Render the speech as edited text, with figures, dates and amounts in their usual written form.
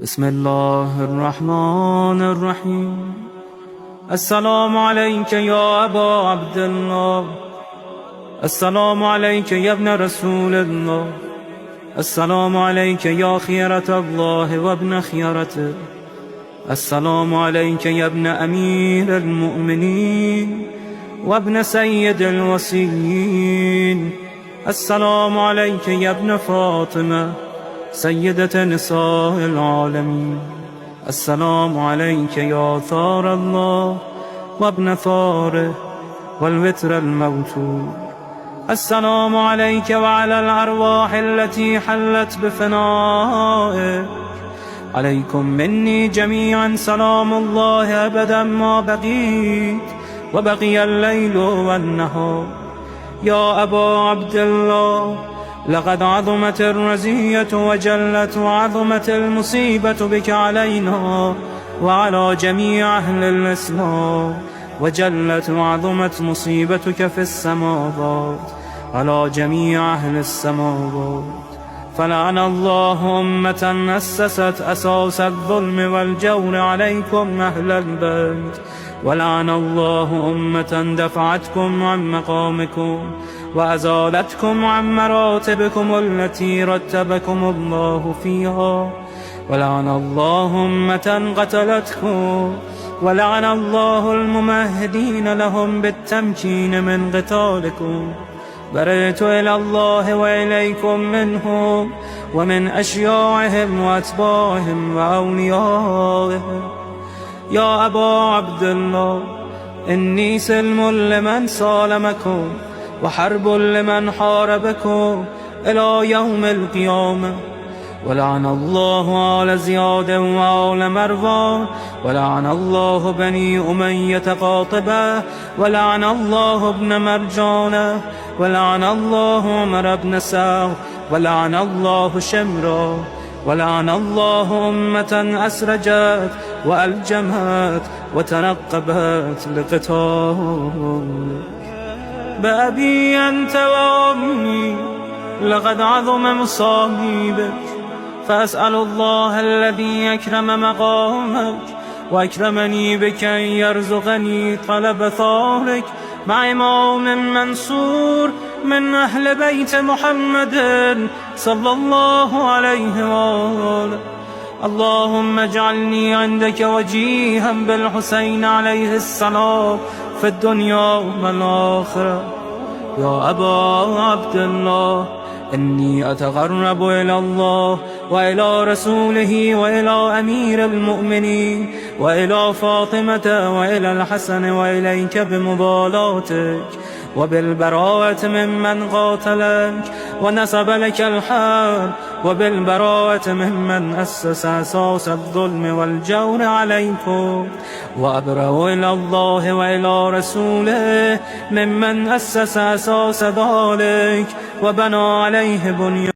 بسم الله الرحمن الرحيم. السلام عليك يا أبا عبد الله، السلام عليك يا ابن رسول الله، السلام عليك يا خيرة الله وابن خيرته، السلام عليك يا ابن أمير المؤمنين وابن سيد الوصيين، السلام عليك يا ابن فاطمة سيدة نساء العالمين، السلام عليك يا ثار الله وابن ثاره والوتر الموتور، السلام عليك وعلى الأرواح التي حلت بفنائك، عليكم مني جميعا سلام الله أبدا ما بقيت وبقي الليل والنهار. يا أبا عبد الله، لقد عظمت الرزية وجلت وعظمت المصيبة بك علينا وعلى جميع أهل الإسلام، وجلت وعظمت مصيبتك في السماوات على جميع أهل السماوات. فلعن الله أمة أسست أساس الظلم والجور عليكم أهل البيت، ولعن الله أمة دفعتكم عن مقامكم وأزالتكم عن مراتبكم التي رتبكم الله فيها، ولعن الله أمة قتلتكم، ولعن الله الممهدين لهم بالتمكين من قتالكم. برئت إلى الله وإليكم منهم ومن أشياعهم وأتباعهم وأوليائهم. يا أبا عبد الله، إني سلم لمن سالمكم وحرب لمن حاربكم إلى يوم القيامة. ولعن الله آل زياد وآل مروان، ولعن الله بني أمية قاطبة، ولعن الله ابن مرجانة، ولعن الله عمر بن سعد، ولعن الله شمرا، ولعن الله أمة أسرجت وألجمت وتنقبت لقتالك. بأبي أنت وأمي لقد عظم مصابيبك، فأسأل الله الذي أكرم مقامك وأكرمني بك أن يرزقني طلب ثارك مع إمام منصور من أهل بيت محمد صلى الله عليه وآله. اللهم اجعلني عندك وجيها بالحسين عليه السلام في الدنيا والآخرة. يا أبا عبد الله، إني أتقرب إلى الله وإلى رسوله وإلى أمير المؤمنين وإلى فاطمة وإلى الحسن وإليك بمبالاتك وبالبراءة ممن قاتلك ونسب لك الحرب، وبالبراءة ممن أسس أساس الظلم والجور عليكم، وأبرأ إلى الله وإلى رسوله ممن أسس أساس ذلك وبنى عليه بنيان.